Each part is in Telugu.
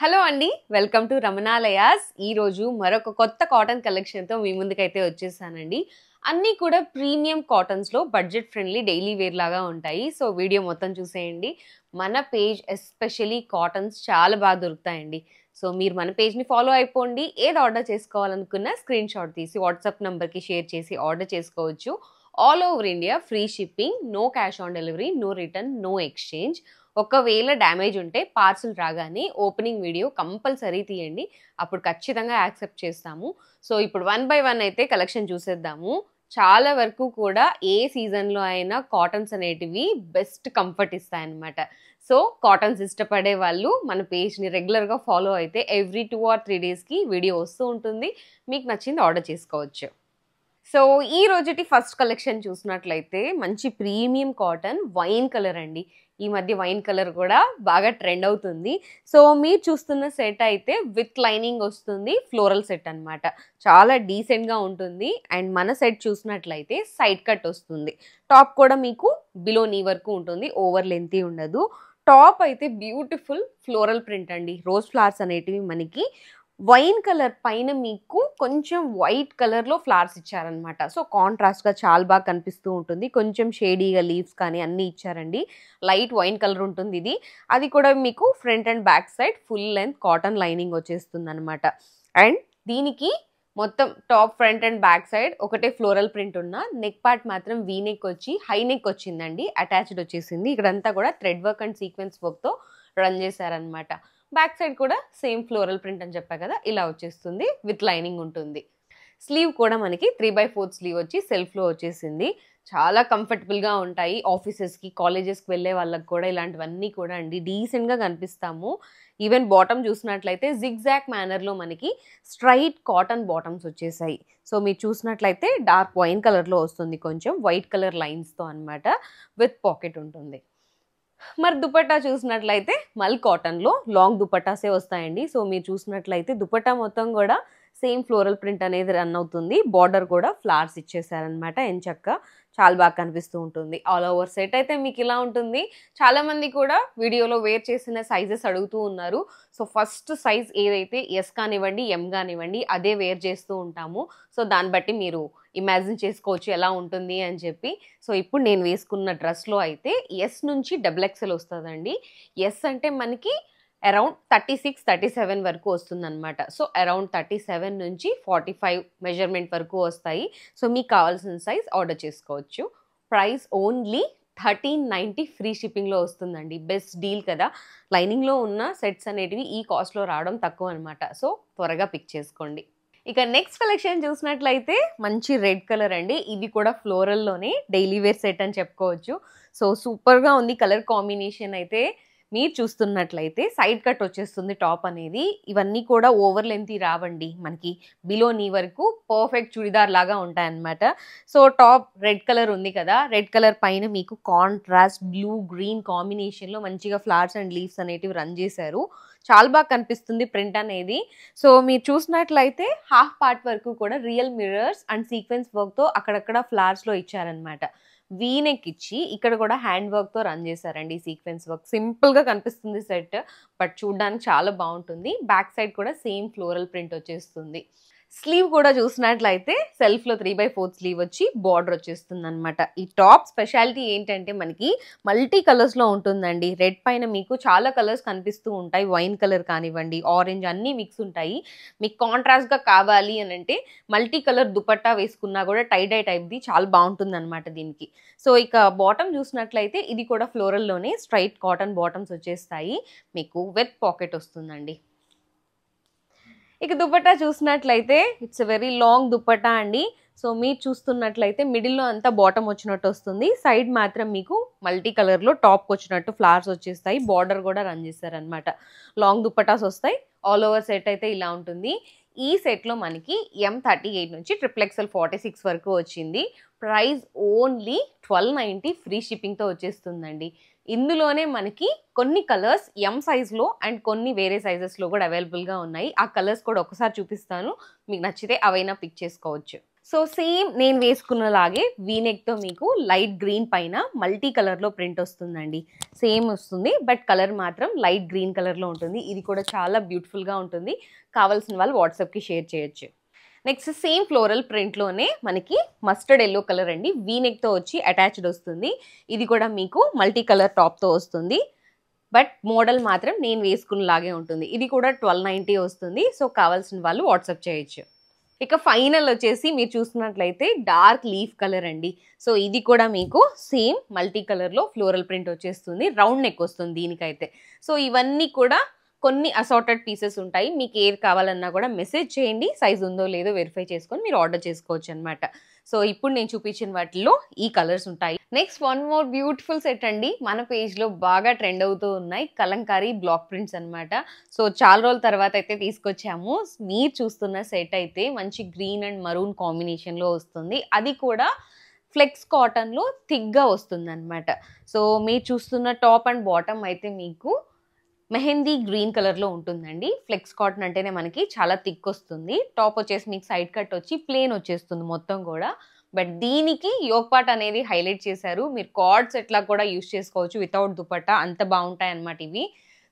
హలో అండి, వెల్కమ్ టు రమణాలయాస్. ఈరోజు మరొక కొత్త కాటన్ కలెక్షన్తో మీ ముందుకైతే వచ్చేసానండి. అన్నీ కూడా ప్రీమియం కాటన్స్లో బడ్జెట్ ఫ్రెండ్లీ డైలీ వేర్ లాగా ఉంటాయి. సో వీడియో మొత్తం చూసేయండి. మన పేజ్ ఎస్పెషలీ కాటన్స్ చాలా బాగా దొరుకుతాయండి. సో మీరు మన పేజ్ని ఫాలో అయిపోండి. ఏది ఆర్డర్ చేసుకోవాలనుకున్నా స్క్రీన్ షాట్ తీసి వాట్సాప్ నెంబర్కి షేర్ చేసి ఆర్డర్ చేసుకోవచ్చు. All over India free shipping, no cash on delivery, no return, no exchange. ఒకవేళ డ్యామేజ్ ఉంటే పార్సల్ రాగానే ఓపెనింగ్ వీడియో కంపల్సరీ తీయండి, అప్పుడు ఖచ్చితంగా యాక్సెప్ట్ చేస్తాము. సో ఇప్పుడు 1 by 1 అయితే కలెక్షన్ చూసేద్దాము. చాలా వరకు కూడా ఏ సీజన్లో అయినా కాటన్స్ అనేటివి బెస్ట్ కంఫర్ట్ ఇస్తాయన్నమాట. సో కాటన్స్ ఇష్టపడే వాళ్ళు మన పేజ్ని రెగ్యులర్గా ఫాలో అయితే ఎవ్రీ 2 or 3 డేస్కి వీడియో వస్తూ ఉంటుంది. మీకు నచ్చింది ఆర్డర్ చేసుకోవచ్చు. సో ఈ రోజుటి ఫస్ట్ కలెక్షన్ చూసినట్లయితే మంచి ప్రీమియం కాటన్ వైన్ కలర్ అండి. ఈ మధ్య వైన్ కలర్ కూడా బాగా ట్రెండ్ అవుతుంది. సో మీరు చూస్తున్న సెట్ అయితే విత్ లైనింగ్ వస్తుంది, ఫ్లోరల్ సెట్ అనమాట. చాలా డీసెంట్గా ఉంటుంది. అండ్ మన సెట్ చూసినట్లయితే సైడ్ కట్ వస్తుంది. టాప్ కూడా మీకు బిలో నీ వరకు ఉంటుంది, ఓవర్ లెంతీ ఉండదు. టాప్ అయితే బ్యూటిఫుల్ ఫ్లోరల్ ప్రింట్ అండి. రోజ్ ఫ్లవర్స్ అనేటివి మనకి వైన్ కలర్ పైన మీకు కొంచెం వైట్ కలర్లో ఫ్లవర్స్ ఇచ్చారనమాట. సో కాంట్రాస్ట్గా చాలా బాగా కనిపిస్తూ ఉంటుంది. కొంచెం షేడీగా లీవ్స్ కానీ అన్నీ ఇచ్చారండి. లైట్ వైన్ కలర్ ఉంటుంది ఇది. అది కూడా మీకు front and back side full length cotton lining వచ్చేస్తుంది అనమాట. అండ్ దీనికి మొత్తం top front and back side ఒకటే ఫ్లోరల్ ప్రింట్ ఉన్న నెక్ పార్ట్ మాత్రం వీ నెక్ వచ్చి హై నెక్ వచ్చిందండి, అటాచ్డ్ వచ్చేసింది. ఇక్కడంతా కూడా థ్రెడ్ వర్క్ అండ్ సీక్వెన్స్ వర్క్తో రన్ చేశారనమాట. బ్యాక్ సైడ్ కూడా సేమ్ ఫ్లోరల్ ప్రింట్ అని చెప్పా కదా, ఇలా వచ్చేస్తుంది. విత్ లైనింగ్ ఉంటుంది. స్లీవ్ కూడా మనకి 3/4 స్లీవ్ వచ్చి సెల్ఫ్లో వచ్చేసింది. చాలా కంఫర్టబుల్గా ఉంటాయి. ఆఫీసెస్కి, కాలేజెస్కి వెళ్ళే వాళ్ళకి కూడా ఇలాంటివన్నీ కూడా అండి డీసెంట్గా కనిపిస్తాము. ఈవెన్ బాటమ్ చూసినట్లయితే జిగ్జాక్ మేనర్లో మనకి స్ట్రైట్ కాటన్ బాటమ్స్ వచ్చేసాయి. సో మీరు చూసినట్లయితే డార్క్ వైన్ కలర్లో వస్తుంది, కొంచెం వైట్ కలర్ లైన్స్తో అనమాట. విత్ పాకెట్ ఉంటుంది. మరి దుపట్టా చూసినట్లయితే మల్ కాటన్లో లాంగ్ దుపట్టాసే వస్తాయండి. సో మీరు చూసినట్లయితే దుపట్టా మొత్తం కూడా సేమ్ ఫ్లోరల్ ప్రింట్ అనేది రన్ అవుతుంది. బార్డర్ కూడా ఫ్లవర్స్ ఇచ్చేసారనమాట. ఎంచక్క చాలా బాగా కనిపిస్తూ ఉంటుంది. ఆల్ ఓవర్ సెట్ అయితే మీకు ఇలా ఉంటుంది. చాలామంది కూడా వీడియోలో వేర్ చేసిన సైజెస్ అడుగుతూ ఉన్నారు. సో ఫస్ట్ సైజ్ ఏదైతే ఎస్ కానివ్వండి, ఎం కానివ్వండి, అదే వేర్ చేస్తూ ఉంటాము. సో దాన్ని బట్టి మీరు ఇమాజిన్ చేసుకోవచ్చు ఎలా ఉంటుంది అని చెప్పి. సో ఇప్పుడు నేను వేసుకున్న డ్రెస్లో అయితే ఎస్ నుంచి XXL వస్తుందండి. ఎస్ అంటే మనకి అరౌండ్ 36-37 వరకు వస్తుందన్నమాట. సో అరౌండ్ 37 నుంచి 45 మెజర్మెంట్ వరకు వస్తాయి. సో మీకు కావాల్సిన సైజ్ ఆర్డర్ చేసుకోవచ్చు. ప్రైస్ ఓన్లీ 1390 ఫ్రీ షిప్పింగ్లో వస్తుందండి. బెస్ట్ డీల్ కదా. లైనింగ్లో ఉన్న సెట్స్ అనేటివి ఈ కాస్ట్లో రావడం తక్కువ అనమాట. సో త్వరగా పిక్ చేసుకోండి. ఇక నెక్స్ట్ కలెక్షన్ చూసినట్లయితే మంచి రెడ్ కలర్ అండి. ఇది కూడా ఫ్లోరల్లోనే డైలీ వేర్ సెట్ అని చెప్పుకోవచ్చు. సో సూపర్గా ఉంది కలర్ కాంబినేషన్ అయితే. మీరు చూస్తున్నట్లయితే సైడ్ కట్ వచ్చేస్తుంది టాప్ అనేది. ఇవన్నీ కూడా ఓవర్ లెంత్ రావండి, మనకి బిలో నీ వరకు పర్ఫెక్ట్ చుడిదార్ లాగా ఉంటాయన్నమాట. సో టాప్ రెడ్ కలర్ ఉంది కదా, రెడ్ కలర్ పైన మీకు కాంట్రాస్ట్ బ్లూ గ్రీన్ కాంబినేషన్లో మంచిగా ఫ్లవర్స్ అండ్ లీవ్స్ అనేటివి రన్ చేశారు. చాలా బాగా కనిపిస్తుంది ప్రింట్ అనేది. సో మీరు చూసినట్లయితే హాఫ్ పార్ట్ వరకు కూడా రియల్ మిర్రర్స్ అండ్ సీక్వెన్స్ వర్క్తో అక్కడక్కడ ఫ్లవర్స్లో ఇచ్చారనమాట. వీనెక్ ఇచ్చి ఇక్కడ కూడా హ్యాండ్ వర్క్తో రన్ చేశారండి. సీక్వెన్స్ వర్క్ సింపుల్గా కనిపిస్తుంది సెట్, బట్ చూడడానికి చాలా బాగుంటుంది. బ్యాక్ సైడ్ కూడా సేమ్ ఫ్లోరల్ ప్రింట్ వచ్చేస్తుంది. స్లీవ్ కూడా చూసినట్లయితే సెల్ఫ్లో 3/4 స్లీవ్ వచ్చి బార్డర్ వచ్చేస్తుంది అనమాట. ఈ టాప్ స్పెషాలిటీ ఏంటంటే మనకి మల్టీ కలర్స్లో ఉంటుందండి. రెడ్ పైన మీకు చాలా కలర్స్ కనిపిస్తూ ఉంటాయి. వైన్ కలర్ కానివ్వండి, ఆరెంజ్, అన్నీ మిక్స్ ఉంటాయి. మీకు కాంట్రాస్ట్గా కావాలి అని అంటే మల్టీ కలర్ దుపట్టా వేసుకున్నా కూడా టై డై టైప్ది చాలా బాగుంటుంది అనమాట దీనికి. సో ఇక బాటమ్ చూసినట్లయితే ఇది కూడా ఫ్లోరల్లోనే స్ట్రైట్ కాటన్ బాటమ్స్ వచ్చేస్తాయి. మీకు విత్ పాకెట్ వస్తుందండి. ఇక దుపట్టా చూసినట్లయితే ఇట్స్ వెరీ లాంగ్ దుపట్టా అండి. సో మీరు చూస్తున్నట్లయితే మిడిల్లో అంతా బాటమ్ వచ్చినట్టు వస్తుంది. సైడ్ మాత్రం మీకు మల్టీ కలర్లో టాప్కి వచ్చినట్టు ఫ్లవర్స్ వచ్చేస్తాయి. బార్డర్ కూడా రన్ చేస్తారనమాట. లాంగ్ దుపట్టాస్ వస్తాయి. ఆల్ ఓవర్ సెట్ అయితే ఇలా ఉంటుంది. ఈ సెట్లో మనకి M38 నుంచి XXL 46 వరకు వచ్చింది. ప్రైస్ ఓన్లీ 1290 ఫ్రీ షిప్పింగ్తో వచ్చేస్తుందండి. ఇందులోనే మనకి కొన్ని కలర్స్ ఎం సైజ్లో అండ్ కొన్ని వేరే సైజెస్లో కూడా అవైలబుల్గా ఉన్నాయి. ఆ కలర్స్ కూడా ఒకసారి చూపిస్తాను, మీకు నచ్చితే అవైనా పిక్ చేసుకోవచ్చు. సో సేమ్ నేను వేసుకున్నలాగే వీనెక్తో మీకు లైట్ గ్రీన్ పైన మల్టీ కలర్లో ప్రింట్ వస్తుందండి. సేమ్ వస్తుంది, బట్ కలర్ మాత్రం లైట్ గ్రీన్ కలర్లో ఉంటుంది. ఇది కూడా చాలా బ్యూటిఫుల్గా ఉంటుంది. కావాల్సిన వాళ్ళు వాట్సాప్కి షేర్ చేయొచ్చు. నెక్స్ట్ సేమ్ ఫ్లోరల్ ప్రింట్లోనే మనకి మస్టర్డ్ ఎల్లో కలర్ అండి. వీనెక్తో వచ్చి అటాచ్డ్ వస్తుంది. ఇది కూడా మీకు మల్టీ కలర్ టాప్తో వస్తుంది, బట్ మోడల్ మాత్రం నేను వేసుకున్నలాగే ఉంటుంది. ఇది కూడా 1290 వస్తుంది. సో కావాల్సిన వాళ్ళు వాట్సాప్ చేయొచ్చు. ఇక ఫైనల్ వచ్చేసి మీరు చూస్తున్నట్లయితే డార్క్ లీఫ్ కలర్ అండి. సో ఇది కూడా మీకు సేమ్ మల్టీ కలర్లో ఫ్లోరల్ ప్రింట్ వచ్చేస్తుంది. రౌండ్ నెక్ వస్తుంది దీనికైతే. సో ఇవన్నీ కూడా కొన్ని అసార్టెడ్ పీసెస్ ఉంటాయి. మీకు ఏది కావాలన్నా కూడా మెసేజ్ చేయండి. సైజ్ ఉందో లేదో వెరిఫై చేసుకొని మీరు ఆర్డర్ చేసుకోవచ్చు అనమాట. సో ఇప్పుడు నేను చూపించిన వాటిలో ఈ కలర్స్ ఉంటాయి. Next one more beautiful set అండి. మన పేజ్లో బాగా ట్రెండ్ అవుతూ ఉన్నాయి కలంకారీ బ్లాక్ ప్రింట్స్ అనమాట. సో చాలా రోజుల తర్వాత అయితే తీసుకొచ్చాము. మీరు చూస్తున్న సెట్ అయితే మంచి గ్రీన్ అండ్ మరూన్ కాంబినేషన్లో వస్తుంది. అది కూడా ఫ్లెక్స్ కాటన్లో థిక్గా వస్తుంది అనమాట. సో మీరు చూస్తున్న టాప్ అండ్ బాటమ్ అయితే మీకు మెహందీ గ్రీన్ కలర్లో ఉంటుందండి. ఫ్లెక్స్ కాటన్ అంటేనే మనకి చాలా థిక్ వస్తుంది. టాప్ వచ్చేసి మీకు సైడ్ కట్ వచ్చి ప్లేన్ వచ్చేస్తుంది మొత్తం కూడా. బట్ దీనికి యోక్ పార్ట్ అనేది హైలైట్ చేశారు. మీరు కార్డ్ సెట్లా కూడా యూస్ చేసుకోవచ్చు వితౌట్ దుపట్టా. అంత బాగుంటాయి అన్నమాట ఇవి.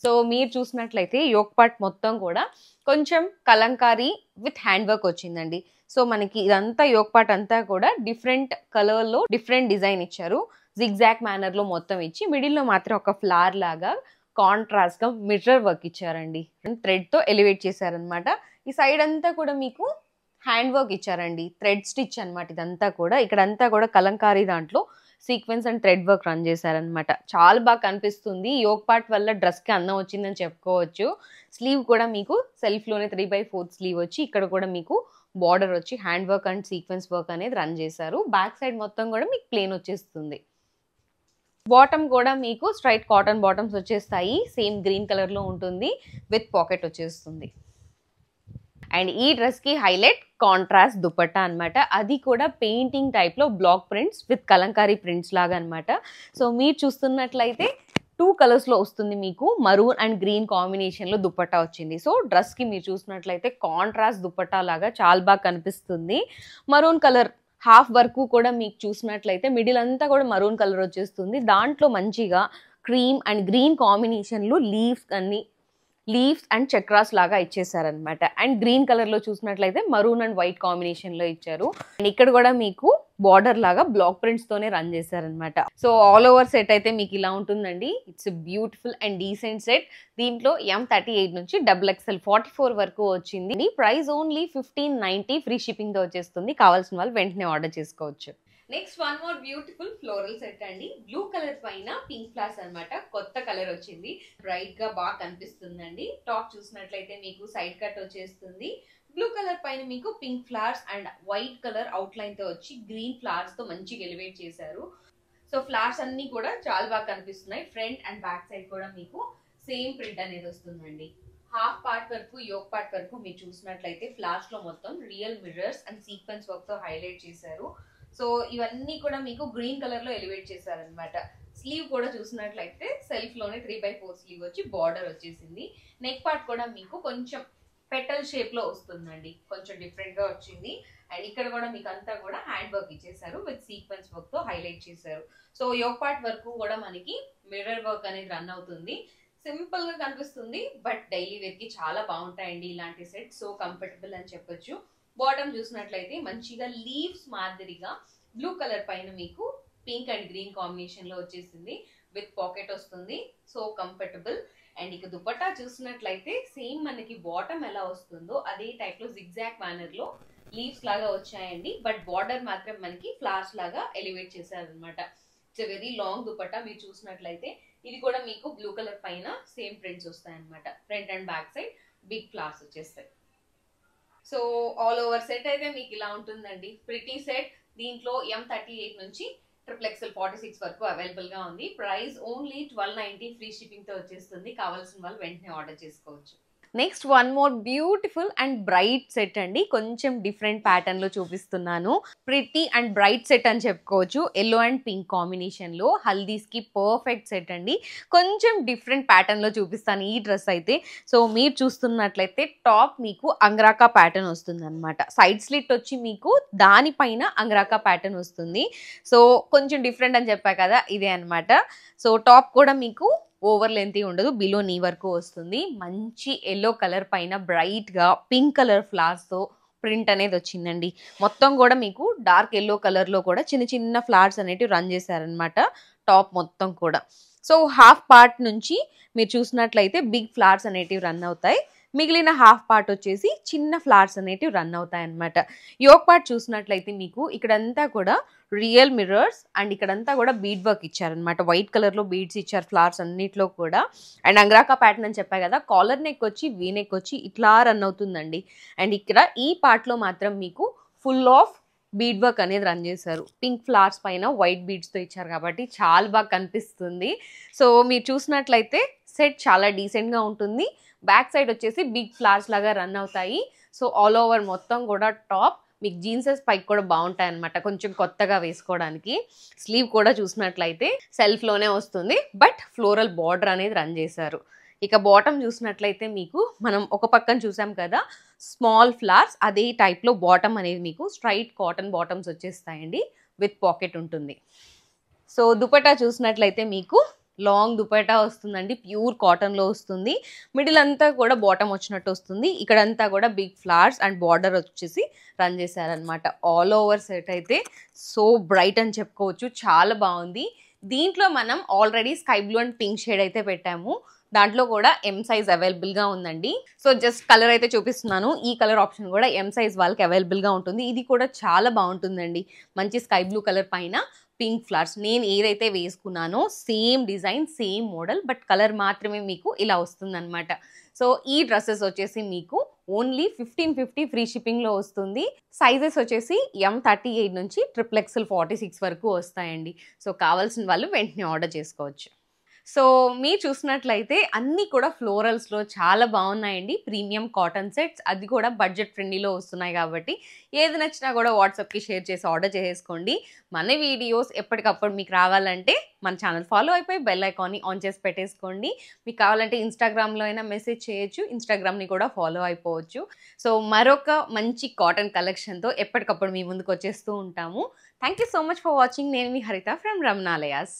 సో మీరు చూసినట్లయితే యోక్ పార్ట్ మొత్తం కూడా కొంచెం కలంకారీ విత్ హ్యాండ్ వర్క్ వచ్చిందండి. సో మనకి ఇదంతా యోక్ పార్ట్ అంతా కూడా డిఫరెంట్ కలర్లో డిఫరెంట్ డిజైన్ ఇచ్చారు. జిగ్జాక్ మేనర్లో మొత్తం ఇచ్చి మిడిల్లో మాత్రం ఒక ఫ్లవర్ లాగా కాంట్రాస్ట్గా మిర్రర్ వర్క్ ఇచ్చారండి. థ్రెడ్తో ఎలివేట్ చేశారనమాట. ఈ సైడ్ అంతా కూడా మీకు హ్యాండ్ వర్క్ ఇచ్చారండి. థ్రెడ్ స్టిచ్ అనమాట ఇదంతా కూడా. ఇక్కడంతా కూడా కలంకారీ దాంట్లో sequence and thread work run చేశారనమాట. చాలా బాగా కనిపిస్తుంది. యోక్ పార్ట్ వల్ల డ్రెస్కి అందం వచ్చిందని చెప్పుకోవచ్చు. స్లీవ్ కూడా మీకు సెల్ఫ్లోనే 3/4 స్లీవ్ వచ్చి ఇక్కడ కూడా మీకు బార్డర్ వచ్చి hand work and sequence work అనేది రన్ చేశారు. బ్యాక్ సైడ్ మొత్తం కూడా మీకు ప్లేన్ వచ్చేస్తుంది. బాటమ్ కూడా మీకు స్ట్రైట్ కాటన్ బాటమ్స్ వచ్చేస్తాయి. సేమ్ గ్రీన్ కలర్లో ఉంటుంది విత్ పాకెట్ వచ్చేస్తుంది. అండ్ ఈ డ్రెస్కి హైలైట్ కాంట్రాస్ట్ దుపట్టా అనమాట. అది కూడా పెయింటింగ్ టైప్లో block prints with Kalamkari prints లాగా అనమాట. సో మీరు చూస్తున్నట్లయితే 2 కలర్స్లో వస్తుంది మీకు. మరూన్ అండ్ గ్రీన్ కాంబినేషన్లో దుపట్టా వచ్చింది. సో డ్రెస్కి మీరు చూసినట్లయితే కాంట్రాస్ట్ దుపట్టా లాగా చాలా బాగా కనిపిస్తుంది. మరూన్ కలర్ హాఫ్ వరకు కూడా మీకు చూసినట్లయితే మిడిల్ అంతా కూడా మరూన్ కలర్ వచ్చేస్తుంది. దాంట్లో మంచిగా క్రీమ్ అండ్ గ్రీన్ కాంబినేషన్లో లీవ్స్ అండ్ చక్రాస్ లాగా ఇచ్చేసారనమాట. అండ్ గ్రీన్ కలర్లో చూసినట్లయితే మరూన్ అండ్ వైట్ కాంబినేషన్లో ఇచ్చారు. అండ్ ఇక్కడ కూడా మీకు బార్డర్ లాగా బ్లాక్ ప్రింట్స్తోనే రన్ చేశారనమాట. సో ఆల్ ఓవర్ సెట్ అయితే మీకు ఇలా ఉంటుందండి. It's beautiful and decent set. దీంట్లో M38 నుంచి XXL 44 వరకు వచ్చింది. ప్రైస్ ఓన్లీ 1590 ఫ్రీ షిప్పింగ్తో వచ్చేస్తుంది. కావాల్సిన వాళ్ళు వెంటనే ఆర్డర్ చేసుకోవచ్చు. Next one more beautiful floral set అండి. బ్లూ కలర్ పైన పింక్ ఫ్లవర్స్ అనమాట. కొత్త కలర్ వచ్చింది. బ్రైట్ గా బాగా కనిపిస్తుందండి. టాప్ చూసినట్లయితే మీకు సైడ్ కట్ వచ్చేస్తుంది. బ్లూ కలర్ పైన మీకు pink flowers and white colour out line తో వచ్చి గ్రీన్ ఫ్లవర్స్ తో మంచిగా ఎలివేట్ చేశారు. సో ఫ్లవర్స్ అన్ని కూడా చాలా బాగా కనిపిస్తున్నాయి. ఫ్రంట్ అండ్ బ్యాక్ సైడ్ కూడా మీకు సేమ్ ప్రింట్ అనేది వస్తుందండి. హాఫ్ పార్ట్ వరకు యోక్ పార్ట్ వరకు మీరు చూసినట్లయితే ఫ్లవర్స్ లో మొత్తం real mirrors and sequence work తో హైలైట్ చేశారు. సో ఇవన్నీ కూడా మీకు గ్రీన్ కలర్ లో ఎలివేట్ చేశారనమాట. స్లీవ్ కూడా చూసినట్లయితే సెల్ఫ్ లోనే 3/4 స్లీవ్ వచ్చి బార్డర్ వచ్చేసింది. నెక్ పార్ట్ కూడా మీకు కొంచెం పెటల్ షేప్ లో వస్తుందండి. కొంచెం డిఫరెంట్ గా వచ్చింది. అండ్ ఇక్కడ కూడా మీకు అంతా కూడా హ్యాండ్ వర్క్ ఇచ్చేసారు విత్ సీక్వెన్స్ వర్క్ తో హైలైట్ చేశారు. సో యోక్ పార్ట్ వరకు కూడా మనకి మిర్రర్ వర్క్ అనేది రన్ అవుతుంది. సింపుల్ గా కనిపిస్తుంది, బట్ డైలీ వేర్ కి చాలా బాగుంటాయండి ఇలాంటి సెట్. సో కంఫర్టబుల్ అని చెప్పొచ్చు. బాటమ్ చూసినట్లయితే మంచిగా లీవ్స్ మాదిరిగా బ్లూ కలర్ పైన మీకు పింక్ అండ్ గ్రీన్ కాంబినేషన్ లో వచ్చేసింది విత్ పాకెట్ వస్తుంది. So comfortable. అండ్ ఇక దుపట్టా చూసినట్లయితే సేమ్ మనకి బాటమ్ ఎలా వస్తుందో అదే టైప్ లో జిగ్జాక్ మేనర్ లో లీవ్స్ లాగా వచ్చాయండి. బట్ బార్డర్ మాత్రం మనకి ఫ్లవర్స్ లాగా ఎలివేట్ చేశారనమాట. It's very long dupatta. మీరు చూసినట్లయితే ఇది కూడా మీకు బ్లూ కలర్ పైన సేమ్ ప్రింట్స్ వస్తాయి అనమాట. Front and back side big flowers వచ్చేస్తాయి. సో ఆల్ ఓవర్ సెట్ అయితే మీకు ఇలా ఉంటుందండి. Pretty set. దీంట్లో M38 నుంచి XXL 46 వరకు అవైలబుల్ గా ఉంది. ప్రైస్ ఓన్లీ 1290 ఫ్రీ షిప్పింగ్ తో వచ్చేస్తుంది. కావాల్సిన వాళ్ళు వెంటనే ఆర్డర్ చేసుకోవచ్చు. Next one more beautiful and bright set అండి. కొంచెం డిఫరెంట్ ప్యాటర్న్ లో చూపిస్తున్నాను. ప్రిటీ అండ్ బ్రైట్ సెట్ అని చెప్పుకోవచ్చు. ఎల్లో అండ్ పింక్ కాంబినేషన్ లో హల్దీస్ కి పర్ఫెక్ట్ సెట్ అండి. కొంచెం డిఫరెంట్ ప్యాటర్న్ లో చూపిస్తాను ఈ డ్రెస్ అయితే. సో మీరు చూస్తున్నట్లయితే టాప్ మీకు అంగ్రాకా ప్యాటర్న్ వస్తుంది అనమాట. సైడ్ స్లిట్ వచ్చి మీకు దానిపైన అంగ్రాకా ప్యాటర్న్ వస్తుంది. సో కొంచెం డిఫరెంట్ అని చెప్పా కదా, ఇదే అనమాట. సో టాప్ కూడా మీకు ఓవర్ లెంత్ ఉండదు, బిలో నీ వరకు వస్తుంది. మంచి ఎల్లో కలర్ పైన బ్రైట్ గా పింక్ కలర్ ఫ్లవర్స్ తో ప్రింట్ అనేది వచ్చిందండి. మొత్తం కూడా మీకు డార్క్ ఎల్లో కలర్ లో కూడా చిన్న చిన్న ఫ్లవర్స్ అనేటివి రన్ చేశారనమాట టాప్ మొత్తం కూడా. సో హాఫ్ పార్ట్ నుంచి మీరు చూసినట్లయితే బిగ్ ఫ్లవర్స్ అనేటివి రన్ అవుతాయి. మిగిలిన హాఫ్ పార్ట్ వచ్చేసి చిన్న ఫ్లవర్స్ అనేటివి రన్ అవుతాయి అనమాట. యోక్ పార్ట్ చూసినట్లయితే మీకు ఇక్కడంతా కూడా రియల్ మిర్రర్స్ అండ్ ఇక్కడంతా కూడా బీడ్ వర్క్ ఇచ్చారనమాట. వైట్ కలర్ లో బీడ్స్ ఇచ్చారు ఫ్లవర్స్ అన్నిట్లో కూడా. అండ్ అంగ్రాకా ప్యాటర్న్ అని చెప్పా కదా, కాలర్ నెక్ వచ్చి వీ నెక్ వచ్చి ఇట్లా రన్ అవుతుందండి. అండ్ ఇక్కడ ఈ పార్ట్ లో మాత్రం మీకు ఫుల్ ఆఫ్ బీడ్ వర్క్ అనేది రన్ చేశారు. పింక్ ఫ్లవర్స్ పైన వైట్ బీడ్స్ తో ఇచ్చారు కాబట్టి చాలా బాగా కనిపిస్తుంది. సో మీరు చూసినట్లయితే సెట్ చాలా డీసెంట్ గా ఉంటుంది. బ్యాక్ సైడ్ వచ్చేసి బిగ్ ఫ్లవర్స్ లాగా రన్ అవుతాయి. సో ఆల్ ఓవర్ మొత్తం కూడా టాప్ మీకు జీన్సెస్ పైకి కూడా బాగుంటాయి అనమాట, కొంచెం కొత్తగా వేసుకోవడానికి. స్లీవ్ కూడా చూసినట్లయితే సెల్ఫ్ లోనే వస్తుంది, బట్ ఫ్లోరల్ బార్డర్ అనేది రన్ చేశారు. ఇక బాటమ్ చూసినట్లయితే మీకు మనం ఒక పక్కన చూసాం కదా స్మాల్ ఫ్లవర్స్, అదే టైప్ లో బాటమ్ అనేది మీకు స్ట్రైట్ కాటన్ బాటమ్స్ వచ్చేస్తాయండి, విత్ పాకెట్ ఉంటుంది. సో దుపట్టా చూసినట్లయితే మీకు లాంగ్ దుపట్టా వస్తుందండి, ప్యూర్ కాటన్లో వస్తుంది. మిడిల్ అంతా కూడా బాటమ్ వచ్చినట్టు వస్తుంది. ఇక్కడంతా కూడా బిగ్ ఫ్లవర్స్ అండ్ బార్డర్ వచ్చేసి రన్ చేశారనమాట. ఆల్ ఓవర్ సెట్ అయితే సో బ్రైట్ అని చెప్పుకోవచ్చు, చాలా బాగుంది. దీంట్లో మనం already sky blue and pink shade అయితే పెట్టాము. దాంట్లో కూడా ఎం సైజ్ అవైలబుల్గా ఉందండి. సో జస్ట్ కలర్ అయితే చూపిస్తున్నాను. ఈ కలర్ ఆప్షన్ కూడా ఎం సైజ్ వాళ్ళకి అవైలబుల్గా ఉంటుంది. ఇది కూడా చాలా బాగుంటుందండి. మంచి స్కై బ్లూ కలర్ పైన పింక్ ఫ్లవర్స్. నేను ఏదైతే వేసుకున్నానో same design same model, but colour మాత్రమే మీకు ఇలా వస్తుందన్నమాట. సో ఈ డ్రెస్సెస్ వచ్చేసి మీకు ఓన్లీ 1550 ఫ్రీ షిప్పింగ్లో వస్తుంది. సైజెస్ వచ్చేసి M38 నుంచి XXL 46 వరకు వస్తాయండి. సో కావాల్సిన వాళ్ళు వెంటనే ఆర్డర్ చేసుకోవచ్చు. సో మీరు చూసినట్లయితే అన్నీ కూడా ఫ్లోరల్స్లో చాలా బాగున్నాయండి. ప్రీమియం కాటన్ సెట్స్, అది కూడా బడ్జెట్ ఫ్రెండ్లీలో వస్తున్నాయి కాబట్టి ఏది నచ్చినా కూడా వాట్సాప్కి షేర్ చేసి ఆర్డర్ చేసేసుకోండి. మన వీడియోస్ ఎప్పటికప్పుడు మీకు రావాలంటే మన ఛానల్ ఫాలో అయిపోయి బెల్ ఐకాన్ని ఆన్ చేసి పెట్టేసుకోండి. మీకు కావాలంటే ఇన్స్టాగ్రామ్లో అయినా మెసేజ్ చేయొచ్చు, ఇన్స్టాగ్రామ్ని కూడా ఫాలో అయిపోవచ్చు. సో మరొక మంచి కాటన్ కలెక్షన్తో ఎప్పటికప్పుడు మీ ముందుకు వచ్చేస్తూ ఉంటాము. Thank you so much for watching. నేను మీ హరిత ఫ్రమ్ రమణాలయాస్.